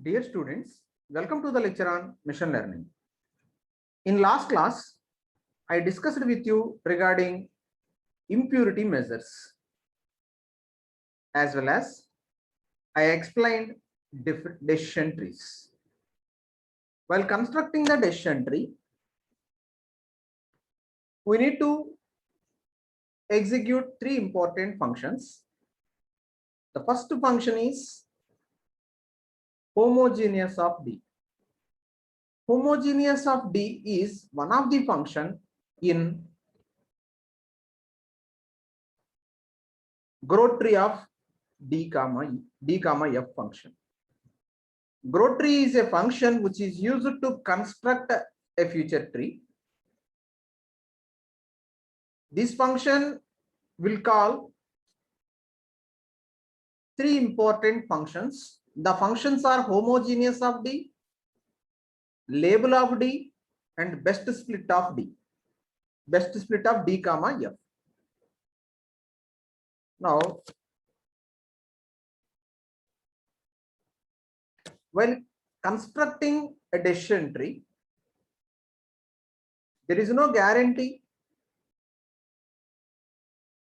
Dear students, welcome to the lecture on machine learning. In last class, I discussed with you regarding impurity measures, as well as I explained different decision trees. While constructing the decision tree, we need to execute three important functions. The first function is homogeneous of D. Homogeneous of D is one of the function in growth tree of D comma F function. Growth tree is a function which is used to construct a future tree. This function will call three important functions. The functions are homogeneous of D, label of D, and best split of D. Best split of D comma F. Now, while constructing a decision tree, there is no guarantee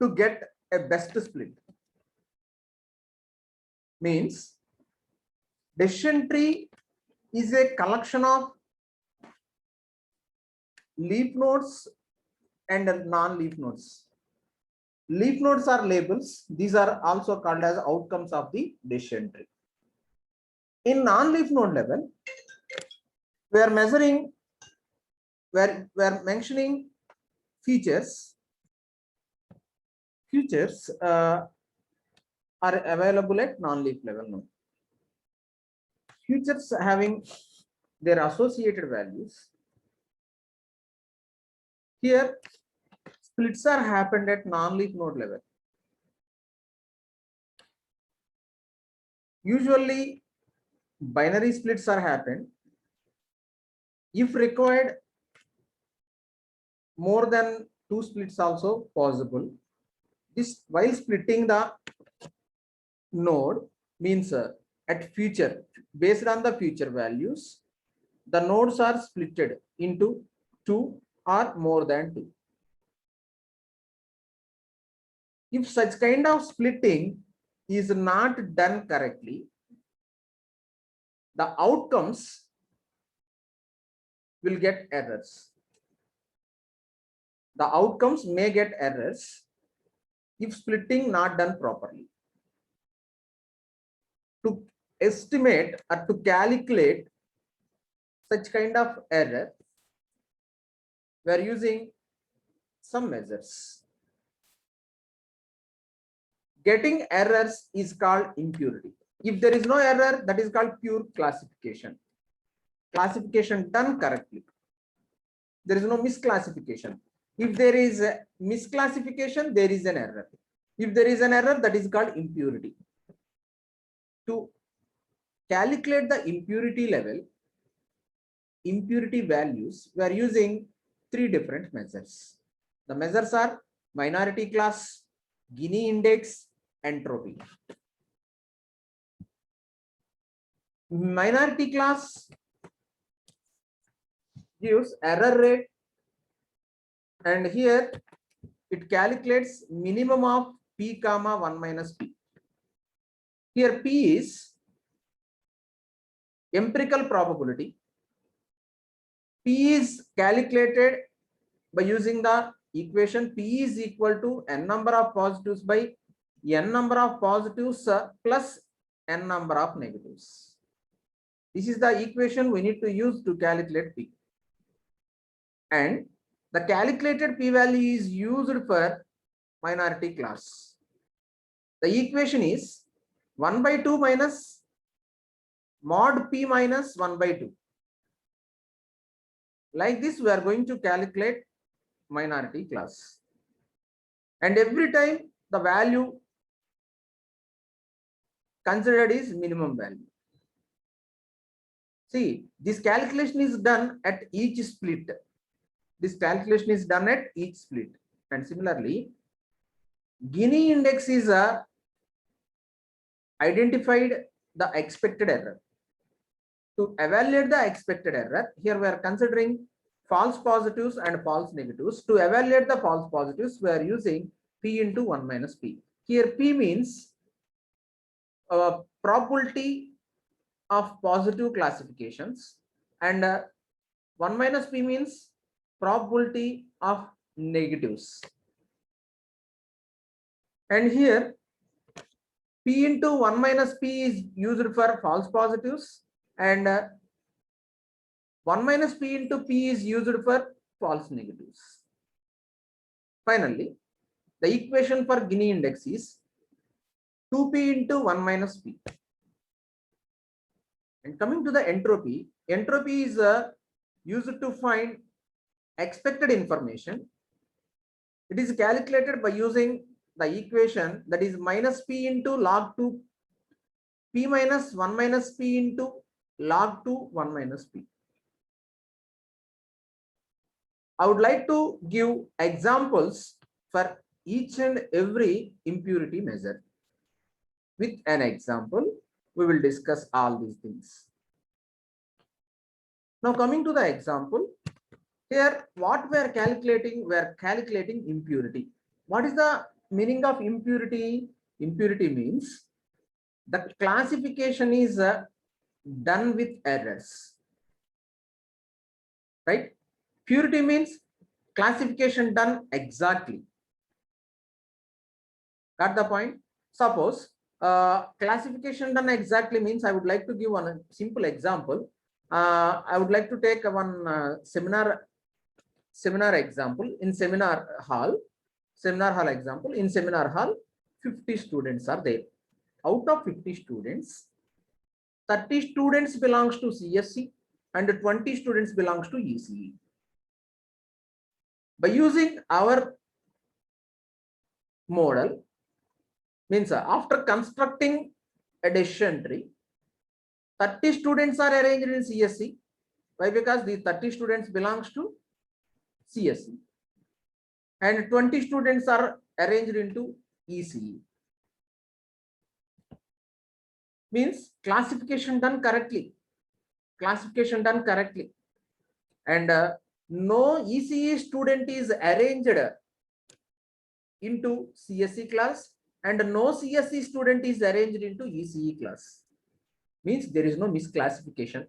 to get a best split. Means decision tree is a collection of leaf nodes and non-leaf nodes. Leaf nodes are labels. These are also called as outcomes of the decision tree. In non-leaf node level, we are measuring, we are mentioning features. Features are available at non-leaf level node. Features having their associated values. Here, splits are happened at non-leaf node level. Usually, binary splits are happened. If required, more than 2 splits also possible. This while splitting the node means at future, based on the future values, the nodes are splitted into 2 or more than 2. If such kind of splitting is not done correctly, the outcomes will get errors. The outcomes may get errors if splitting not done properly. To estimate or to calculate such kind of error, we are using some measures. Getting errors is called impurity. If there is no error, that is called pure classification. Classification done correctly. There is no misclassification. If there is a misclassification, there is an error. If there is an error, that is called impurity. To calculate the impurity level, impurity values, we are using three different measures. The measures are minority class, Gini index, entropy. Minority class gives error rate, and here it calculates minimum of p comma 1 minus p. Here p is empirical probability. P is calculated by using the equation p is equal to n number of positives by n number of positives plus n number of negatives. This is the equation we need to use to calculate p. And the calculated p-value is used for minority class. The equation is 1 by 2 minus mod p minus 1 by 2. Like this, we are going to calculate minority class. And every time the value considered is minimum value. See, this calculation is done at each split. This calculation is done at each split. And similarly, Gini index is identified the expected error. To evaluate the expected error, here we are considering false positives and false negatives. To evaluate the false positives, we are using P into 1 minus P. Here P means probability of positive classifications, and 1 minus P means probability of negatives. And here P into 1 minus P is used for false positives, and 1 minus P into P is used for false negatives. Finally, the equation for Gini index is 2P into 1 minus P. And coming to the entropy, entropy is used to find expected information. It is calculated by using the equation that is minus P into log 2 P minus 1 minus P into log 2 1 minus P. I would like to give examples for each and every impurity measure. With an example, we will discuss all these things. Now coming to the example, here what we are calculating impurity. What is the meaning of impurity? Impurity means the classification is done with errors, right? Purity means classification done exactly. Got the point? Suppose classification done exactly means, I would like to give one simple example. I would like to take one seminar example. In seminar hall example, in seminar hall 50 students are there. Out of 50 students, 30 students belongs to CSE and 20 students belongs to ECE. By using our model, means after constructing a decision tree, 30 students are arranged in CSE. Why? Because these 30 students belongs to CSE and 20 students are arranged into ECE. Means classification done correctly. Classification done correctly. And no ECE student is arranged into CSE class and no CSE student is arranged into ECE class. Means there is no misclassification.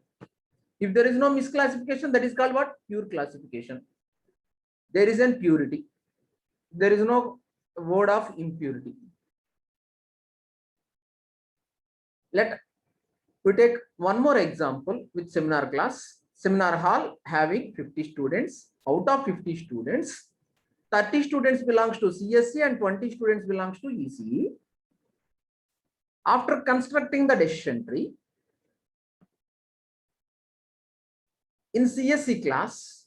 If there is no misclassification, that is called what? Pure classification. There is an purity. There is no word of impurity. We take one more example with seminar class. Seminar hall having 50 students. Out of 50 students, 30 students belongs to CSE and 20 students belongs to ECE. After constructing the decision tree, in CSE class,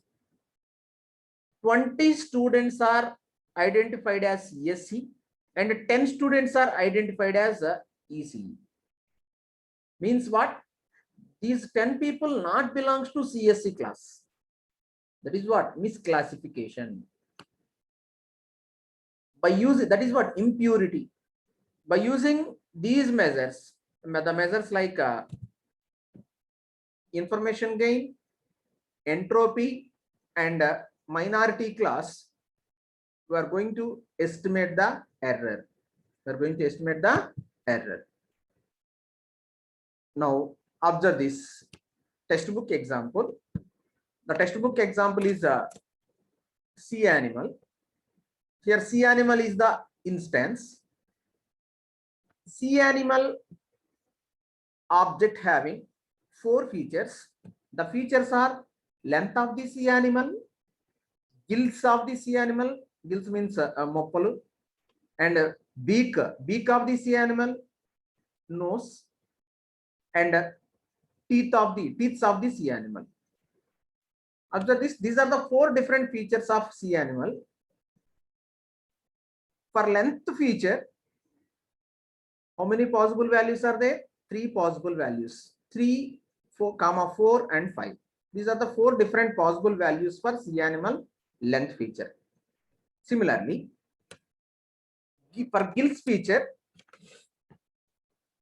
20 students are identified as CSE and 10 students are identified as ECE. Means what? These 10 people not belongs to CSE class. That is what? Misclassification. By using, that is what? Impurity. By using these measures, the measures like information gain, entropy, and minority class, we are going to estimate the error. Now observe this textbook example. The textbook example is a sea animal. Here sea animal is the instance. Sea animal object having 4 features. The features are length of the sea animal, gills of the sea animal, gills means moppalu, and beak of the sea animal, nose, and teeth of the sea animal. After this, these are the 4 different features of sea animal. For length feature, how many possible values are there? 3 possible values. 3, 4, and 5. These are the 4 different possible values for sea animal length feature. Similarly, for gills feature,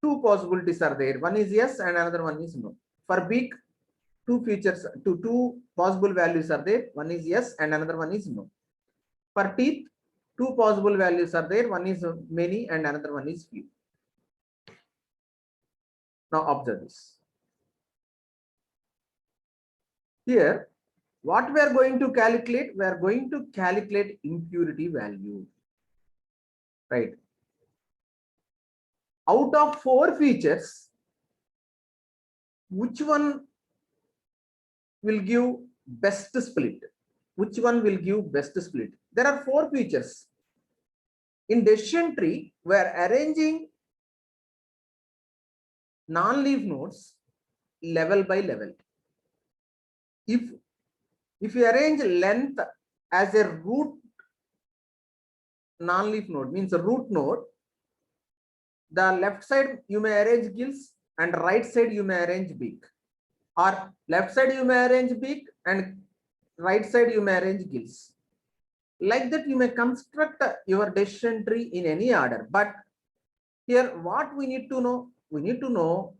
2 possibilities are there. One is yes and another one is no. For big, two features, two possible values are there. One is yes and another one is no. For teeth, two possible values are there. One is many and another one is few. Now observe this. Here, what we are going to calculate? We are going to calculate impurity value. Right. Out of 4 features, which one will give best split? Which one will give best split? There are 4 features. In decision tree, we are arranging non-leaf nodes level by level. If you arrange length as a root non-leaf node, means a root node, the left side you may arrange gills and right side you may arrange beak, or left side you may arrange beak and right side you may arrange gills. Like that you may construct your decision tree in any order. But here what we need to know? We need to know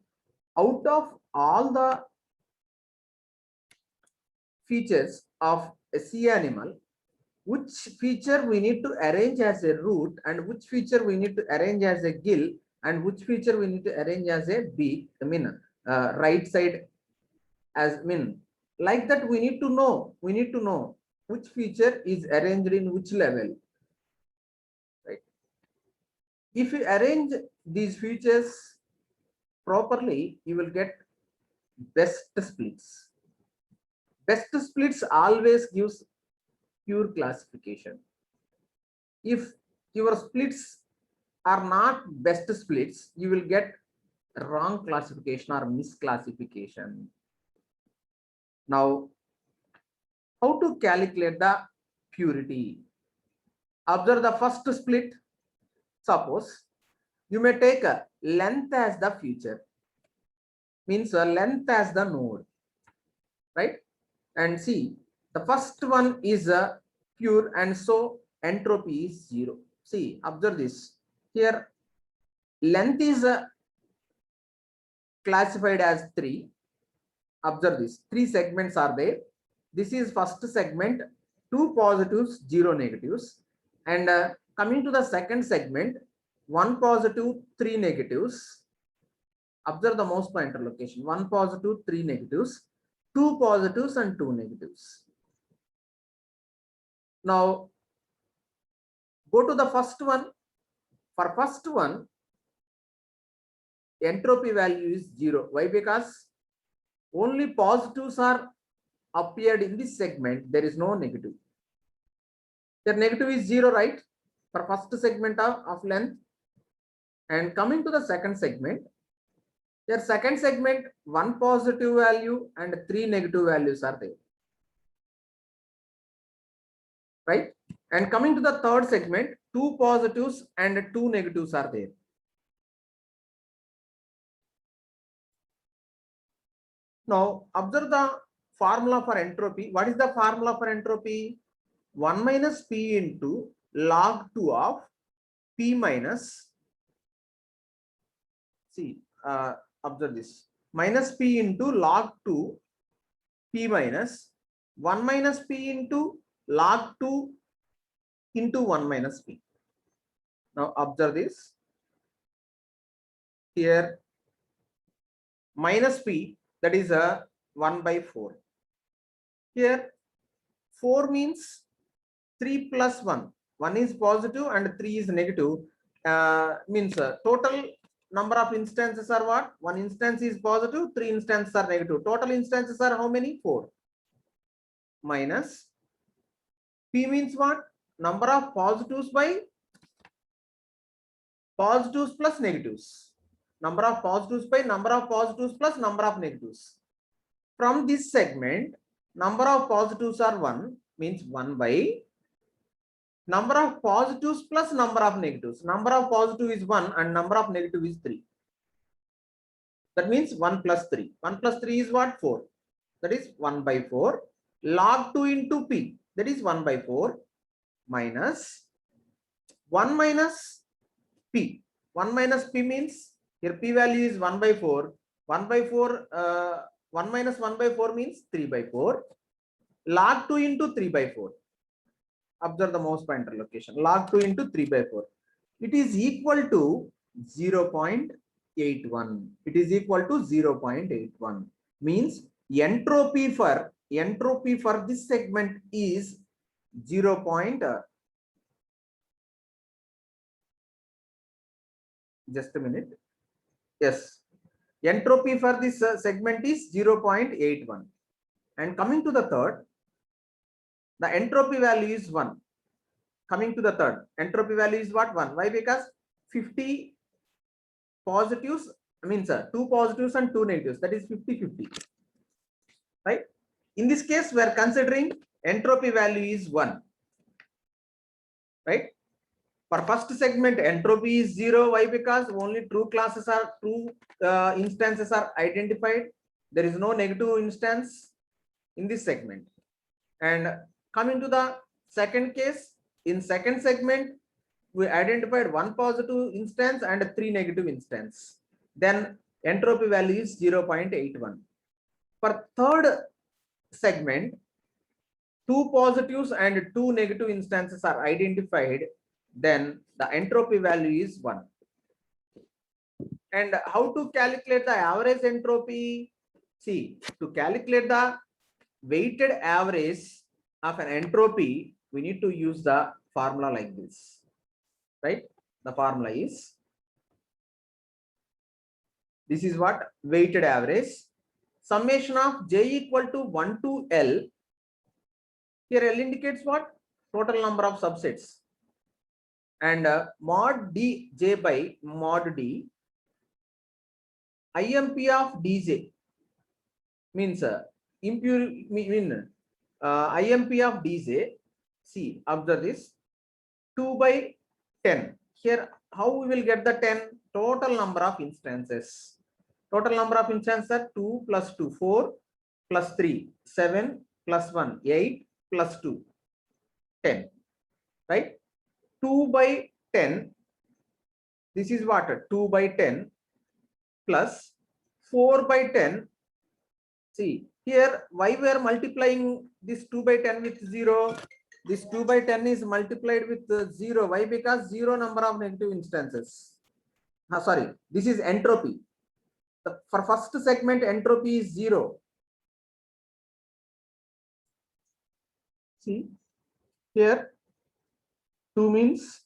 out of all the features of a sea animal, which feature we need to arrange as a root and which feature we need to arrange as a gill and which feature we need to arrange as a beak, right side as like that we need to know which feature is arranged in which level. Right. If you arrange these features properly, you will get best splits. Best splits always gives pure classification. If your splits are not best splits, you will get wrong classification or misclassification. Now, how to calculate the purity? Observe the first split. Suppose you may take a length as the feature, means a length as the node, right? And see, the first one is a pure and so entropy is 0. See, observe this. Here, length is classified as 3. Observe this. 3 segments are there. This is first segment, 2 positives, 0 negatives. And coming to the second segment, 1 positive, 3 negatives. Observe the mouse pointer location. 1 positive, 3 negatives, 2 positives and 2 negatives. Now, go to the first one. For first one, entropy value is 0. Why? Because only positives are appeared in this segment. There is no negative. The negative is 0, right? For first segment of length. And coming to the second segment, their second segment, 1 positive value and 3 negative values are there. Right? And coming to the third segment, 2 positives and 2 negatives are there. Now, observe the formula for entropy. What is the formula for entropy? 1 minus P into log 2 of P minus, see, observe this, minus P into log 2 P minus 1 minus P into log 2 into 1 minus P. Now observe this. Here minus P, that is a 1 by 4. Here 4 means 3 plus 1. 1 is positive and 3 is negative. Means total number of instances are what? 1 instance is positive, 3 instances are negative. Total instances are how many? 4. Minus P means what? Number of positives by positives plus negatives. Number of positives by number of positives plus number of negatives. From this segment, number of positives are 1, means 1 by number of positives plus number of negatives. Number of positive is 1 and number of negative is 3. That means 1 plus 3. 1 plus 3 is what? 4. That is 1 by 4. Log 2 into P, that is 1 by 4 minus 1 minus P. 1 minus P means here P value is 1 by 4. 1 by 4 1 minus 1 by 4 means 3 by 4. Log 2 into 3 by 4. Observe the mouse pointer location. Log 2 into 3 by 4. It is equal to 0.81. It is equal to 0.81. Means entropy for this segment is 0. Just a minute. Yes. Entropy for this segment is 0.81. And coming to the third, the entropy value is 1. Coming to the third, entropy value is what? 1. Why? Because 50 positives, means 2 positives and 2 negatives. That is 50-50. Right? In this case, we are considering entropy value is 1. Right? For first segment, entropy is 0. Why? Because only true instances are identified. There is no negative instance in this segment. And coming to the second case, in second segment, we identified 1 positive instance and 3 negative instance. Then entropy value is 0.81. For third segment, 2 positives and 2 negative instances are identified. Then the entropy value is 1. And how to calculate the average entropy? See, to calculate the weighted average of an entropy, we need to use the formula like this. Right? The formula is, this is what? Weighted average. Summation of j equal to 1 to L. Here L indicates what? Total number of subsets. And mod d j by mod d. IMP of dj means IMP of dj. See, observe this. 2 by 10. Here, how we will get the 10? Total number of instances. Total number of instances are 2 plus 2, 4 plus 3, 7 plus 1, 8 plus 2, 10. Right? 2 by 10. This is what? 2 by 10 plus 4 by 10. See, here, why we are multiplying this 2 by 10 with 0? This 2 by 10 is multiplied with 0. Why? Because 0 number of negative instances. Sorry, this is entropy. For first segment, entropy is 0. See, here 2 means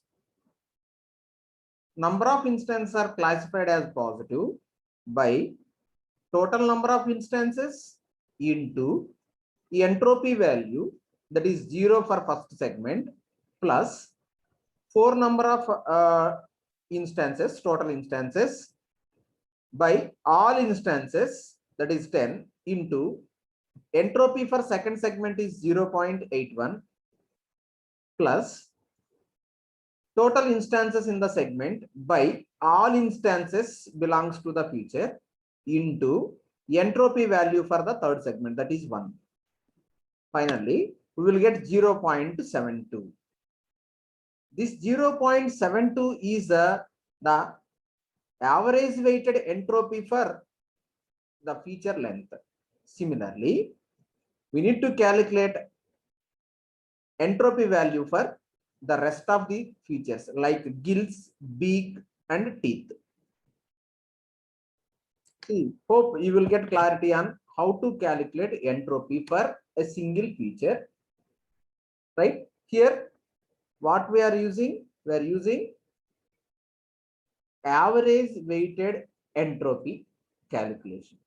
number of instances are classified as positive by total number of instances into the entropy value, that is 0 for first segment, plus 4 number of instances, total instances, by all instances, that is 10, into entropy for second segment is 0.81 plus total instances in the segment by all instances belongs to the feature into entropy value for the third segment, that is 1. Finally, we will get 0.72. This 0.72 is the average weighted entropy for the feature length. Similarly, we need to calculate entropy value for the rest of the features like gills, beak, and teeth. See, hope you will get clarity on how to calculate entropy for a single feature. Right? Here, what we are using? We are using average weighted entropy calculation.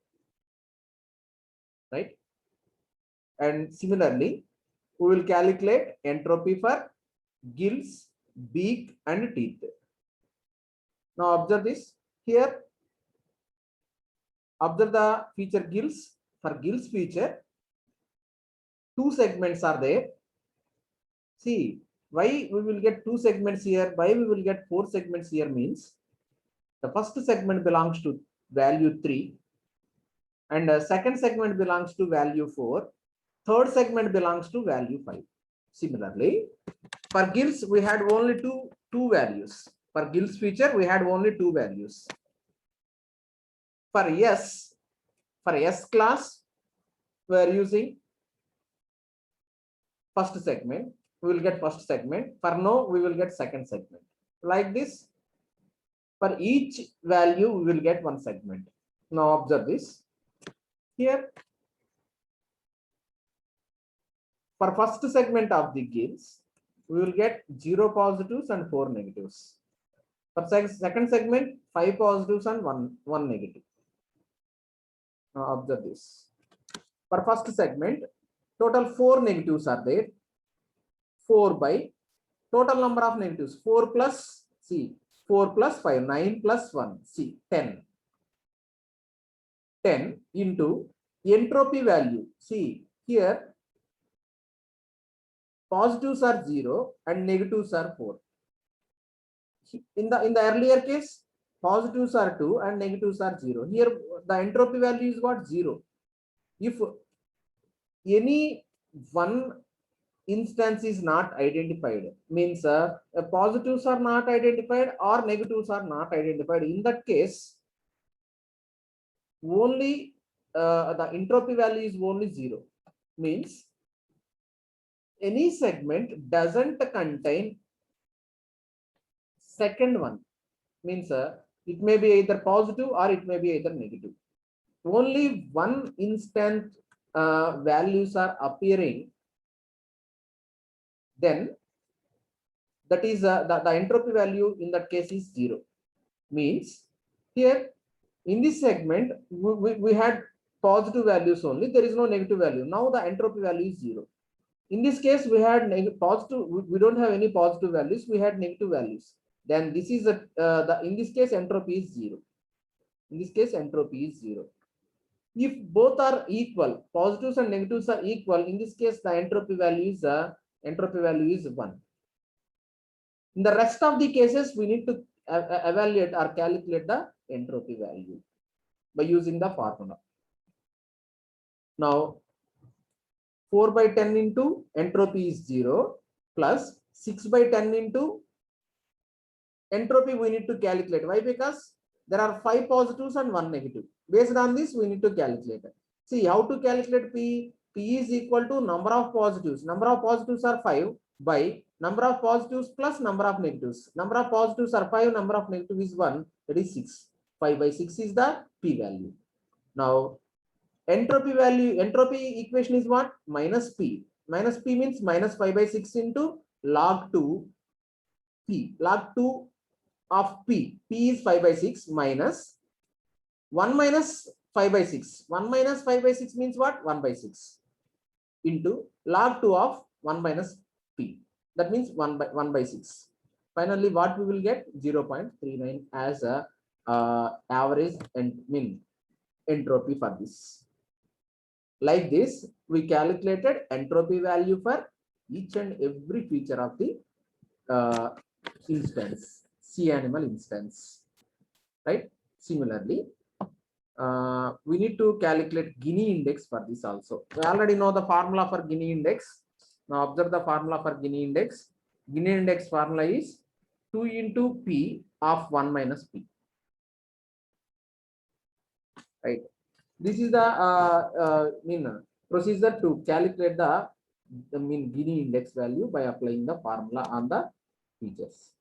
Right? And similarly, we will calculate entropy for gills, beak, and teeth. Now observe this. Here, observe the feature gills. For gills feature, 2 segments are there. See, why we will get 2 segments here? Why we will get 4 segments here means the first segment belongs to value 3, and the second segment belongs to value 4. Third segment belongs to value 5. Similarly, for gills, we had only two values. For gills feature, we had only 2 values. For yes, For S class, we are using first segment. We will get first segment. For no, we will get second segment. Like this, for each value, we will get one segment. Now observe this. Here, for first segment of the gives, we will get 0 positives and 4 negatives. For second segment, 5 positives and one negative. Now observe this. For first segment, total 4 negatives are there. 4 by total number of negatives, 4 plus C, 4 plus 5, 9 plus 1, C, 10. 10 into entropy value. See here, positives are 0 and negatives are 4. In the earlier case, positives are 2 and negatives are 0. Here the entropy value is what? 0. If any one instance is not identified, means positives are not identified or negatives are not identified, in that case only the entropy value is only 0. Means any segment doesn't contain second one. Means it may be either positive or it may be either negative. Only one instant values are appearing, then that is the entropy value in that case is 0. Means here in this segment we had positive values only, there is no negative value. Now the entropy value is 0. In this case we had positive, we don't have any positive values, we had negative values. Then this is in this case entropy is 0. In this case entropy is 0. If both are equal, positives and negatives are equal, in this case the entropy value is 1. In the rest of the cases, we need to evaluate or calculate the entropy value by using the formula. Now 4 by 10 into entropy is 0 plus 6 by 10 into entropy we need to calculate. Why? Because there are 5 positives and 1 negative. Based on this, we need to calculate it. See how to calculate P. P is equal to number of positives. Number of positives are 5 by number of positives plus number of negatives. Number of positives are 5, number of negatives is 1, that is 6. 5 by 6 is the P value. Now entropy value, entropy equation is what? Minus P. Minus P means minus 5 by 6 into log 2 P. Log 2 of P. P is 5 by 6 minus 1 minus 5 by 6. 1 minus 5 by 6 means what? 1 by 6 into log 2 of 1 minus P. That means 1 by 6. Finally, what we will get? 0.39 as a average and mean entropy for this. Like this, we calculated entropy value for each and every feature of the instance, sea animal instance, right? Similarly, we need to calculate Gini index for this also. We already know the formula for Gini index. Now observe the formula for Gini index. Gini index formula is 2 into P of 1 minus P. Right. This is the procedure to calculate the Gini index value by applying the formula on the features.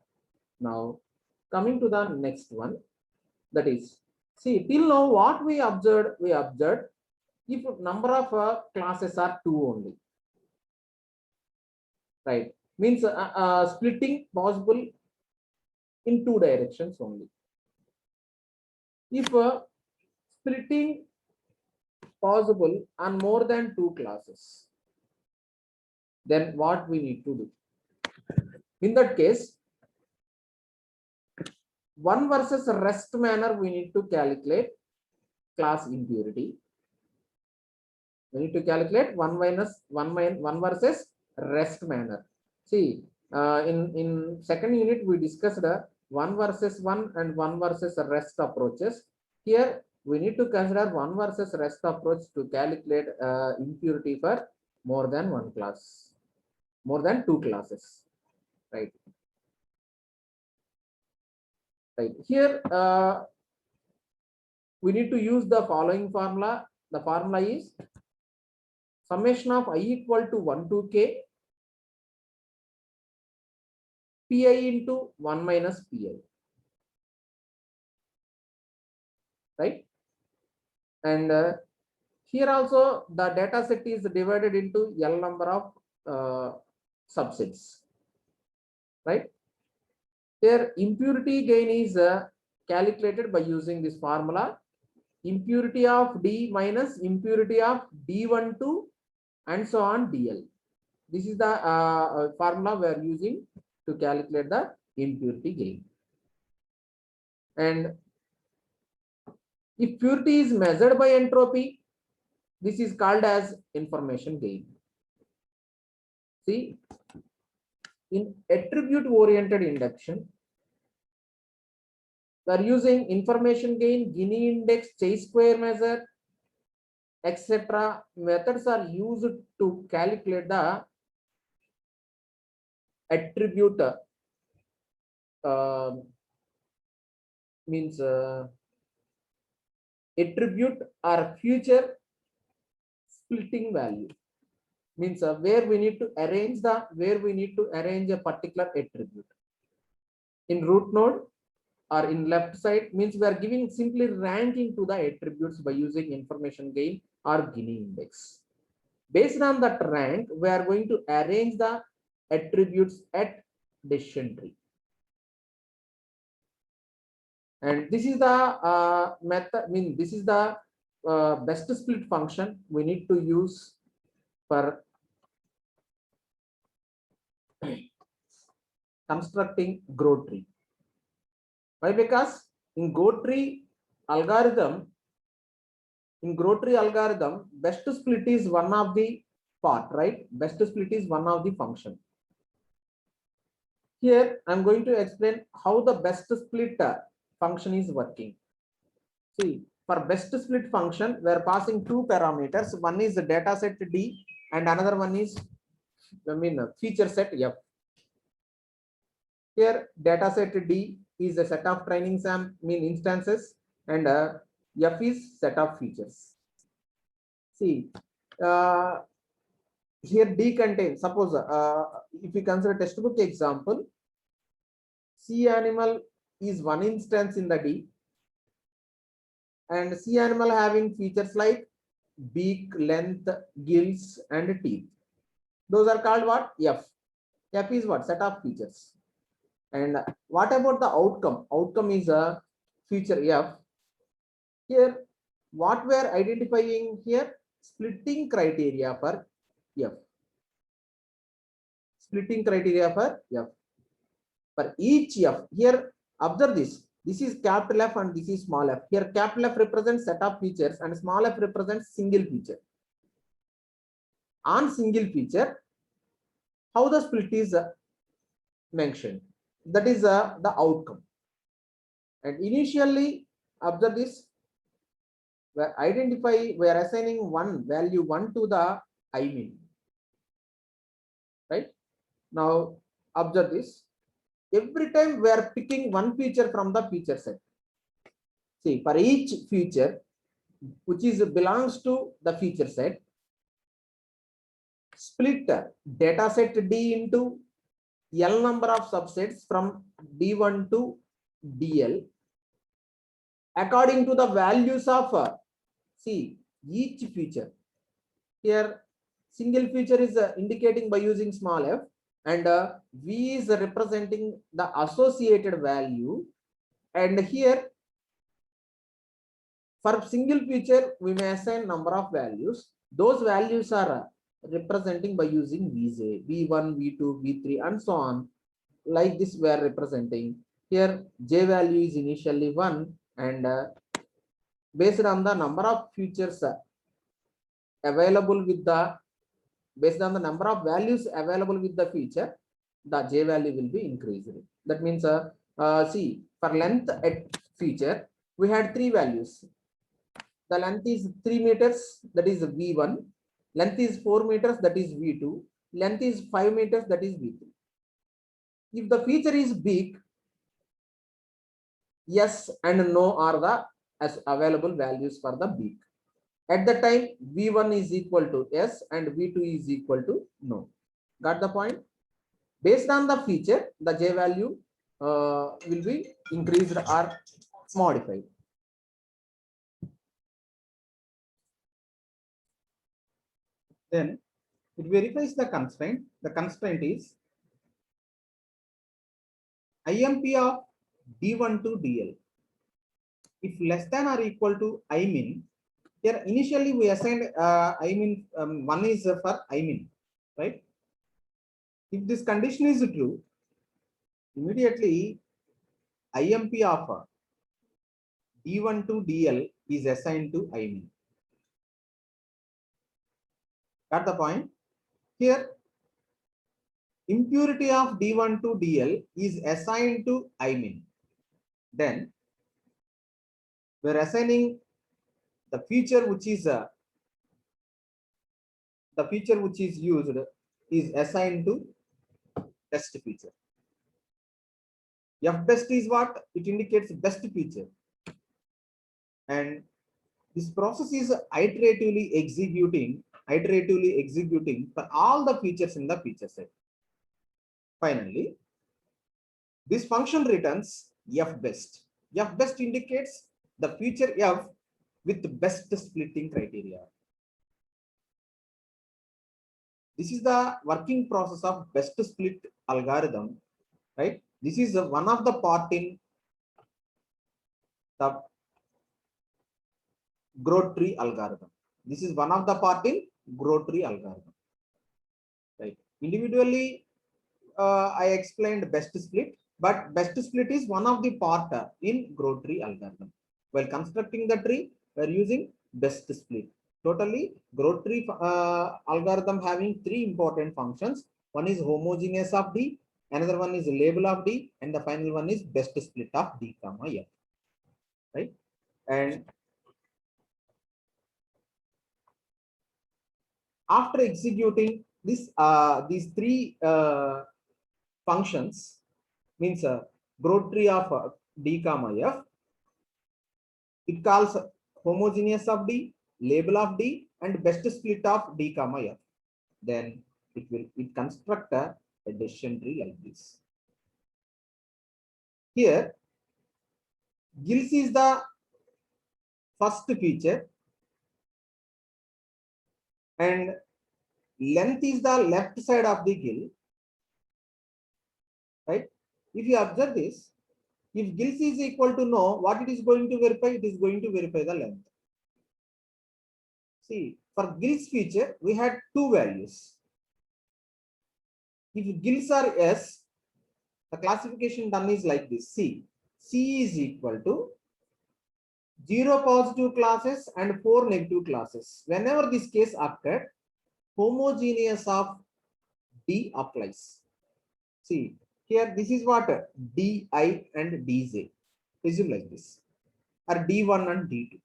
Now coming to the next one, that is, see till now what we observed if number of classes are 2 only, right, means splitting possible in 2 directions only. If splitting possible on more than 2 classes, then what we need to do? In that case, one versus rest manner we need to calculate class impurity. We need to calculate one versus rest manner. See, in second unit we discussed 1 versus 1 and 1 versus rest approaches. Here we need to consider 1 versus rest approach to calculate impurity for more than 1 class, more than 2 classes, right? Right here, we need to use the following formula. The formula is summation of I equal to 1 to k pi into 1 minus pi, right? And here also the data set is divided into L number of subsets, right? Here impurity gain is calculated by using this formula, impurity of D minus impurity of D12 and so on DL. This is the formula we are using to calculate the impurity gain. And if purity is measured by entropy, this is called as information gain. See, in attribute oriented induction, we are using information gain, Gini index, chi-square measure, etc. Methods are used to calculate the attribute means attribute or future splitting value, means where we need to arrange a particular attribute in root node or in left side, means we are giving simply ranking to the attributes by using information gain or Gini index. Based on that rank, we are going to arrange the attributes at decision tree. And this is the method, this is the best split function we need to use for constructing growth tree. Why? Because in growth tree algorithm, best split is one of the part, right? Best split is one of the function. Here I'm going to explain how the best split function is working. See, for best split function, we are passing two parameters. One is the data set D and another one is feature set F. Here data set D is a set of training instances and F is set of features. See, here D contains, suppose if you consider textbook example, C animal is one instance in the D, and C animal having features like beak, length, gills, and teeth. Those are called what? F. F is what? Set of features. And what about the outcome? Outcome is a feature F. Here, what we are identifying here? Splitting criteria for F. Splitting criteria for F. For each F, here observe this. This is capital F and this is small f. Here capital F represents set of features and small f represents single feature. On single feature, how the split is mentioned. That is the outcome. And initially, observe this. We are assigning one value 1 to the IMIN. Right? Now, observe this. Every time we are picking one feature from the feature set. See, for each feature which belongs to the feature set, split data set D into L number of subsets from D1 to DL according to the values of see each feature. Here single feature is indicating by using small f, and V is representing the associated value. And here for single feature we may assign number of values. Those values are representing by using Vj, V1, V2, V3 and so on. Like this we are representing. Here J value is initially 1, and based on the number of features available with the, based on the number of values available with the feature, the J value will be increased. That means see, for length at feature we had 3 values. The length is 3 meters, that is V1. Length is 4 meters, that is V2. Length is 5 meters, that is V3. If the feature is big, yes and no are the as available values for the beak. At the time, V1 is equal to yes and V2 is equal to no. Got the point? Based on the feature, the J value will be increased or modified. Then it verifies the constraint. The constraint is IMP of D1 to DL. If less than or equal to IMIN, here initially we assigned IMIN, one is for IMIN, right? If this condition is true, immediately IMP of D1 to DL is assigned to IMIN. Got the point? Here, impurity of D1 to DL is assigned to IMIN. Then we're assigning the feature which is used is assigned to best feature. F best is what? It indicates best feature. And this process is iteratively executing for all the features in the feature set. Finally, this function returns F best. F best indicates the feature F with the best splitting criteria. This is the working process of best split algorithm, right? This is one of the part in the growth tree algorithm. This is one of the part in growth tree algorithm, right? Individually, I explained best split, but best split is one of the part in growth tree algorithm. While constructing the tree, we are using best split. Totally, growth tree algorithm having three important functions. One is homogeneous of D, another one is label of D, and the final one is best split of D comma F, right? And after executing this, these three functions, means growth tree of D comma F, it calls homogeneous of D, label of D, and best split of D comma F. Then it construct a decision tree like this. Here, gills is the first feature and length is the left side of the gill, right? If you observe this, if gills is equal to no, what it is going to verify? It is going to verify the length. See, for gills feature, we had two values. If gills are S, the classification done is like this. C is equal to 0 positive classes and 4 negative classes. Whenever this case occurred, homogeneous of D applies. See, here this is what DI and DJ. Assume like this, or D1 and D2.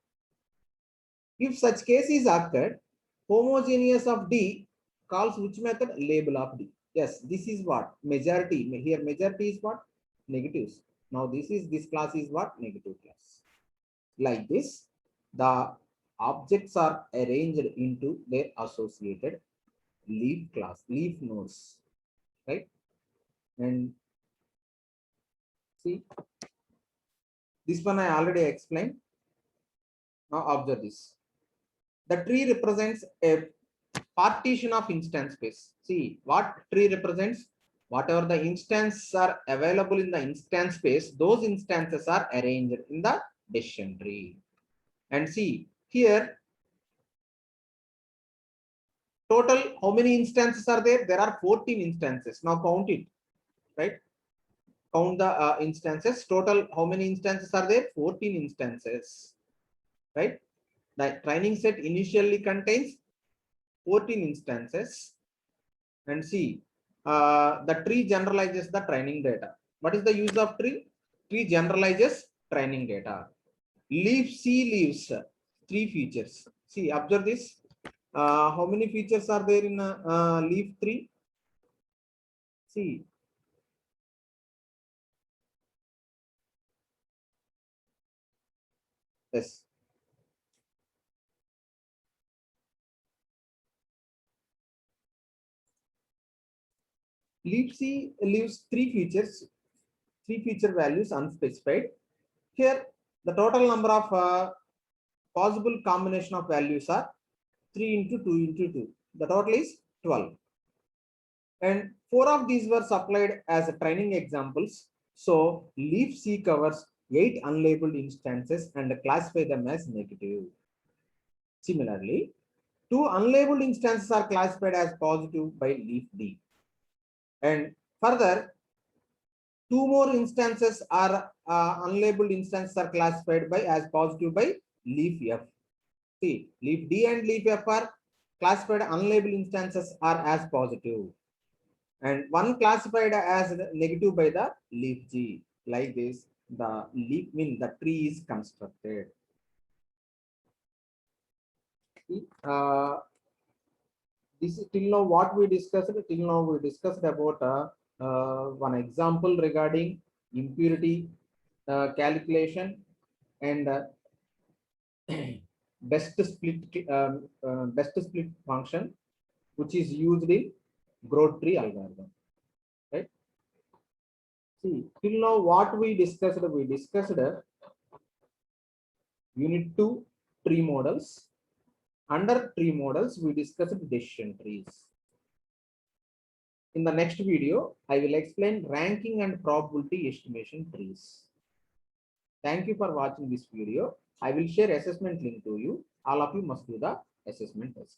If such case is occurred, homogeneous of D calls which method? Label of D. Yes, this is what? Majority. Here majority is what? Negatives. Now this class is what? Negative class. Like this, the objects are arranged into their associated leaf nodes, right? And see, this one I already explained. Now observe this. The tree represents a partition of instance space. See what tree represents? Whatever the instances are available in the instance space, those instances are arranged in the decision tree. And see here, total how many instances are there? There are 14 instances. Now count it, right? Count the instances. Total how many instances are there? 14 instances, right? The training set initially contains 14 instances. And see, the tree generalizes the training data. What is the use of tree? Tree generalizes training data. Leaf C leaves 3 features. See, observe this. How many features are there in leaf 3? See, Yes. Leaves three feature values unspecified. Here, the total number of possible combination of values are 3 into 2 into 2. The total is 12. And 4 of these were supplied as training examples. So leaf C covers 8 unlabeled instances and classify them as negative. Similarly, 2 unlabeled instances are classified as positive by leaf D. And further, 2 more instances are unlabeled instances are classified by as positive by leaf F. See, leaf D and leaf F are classified unlabeled instances are as positive, and one classified as negative by the leaf G. Like this, the leaf mean the tree is constructed. See, this is till now what we discussed. Till now we discussed about one example regarding impurity calculation and best split function, which is used in growth tree algorithm. Right? See, till now what we discussed unit 2 tree models. Under tree models, we discussed decision trees. In the next video, I will explain ranking and probability estimation trees. Thank you for watching this video. I will share assessment link to you. All of you must do the assessment test.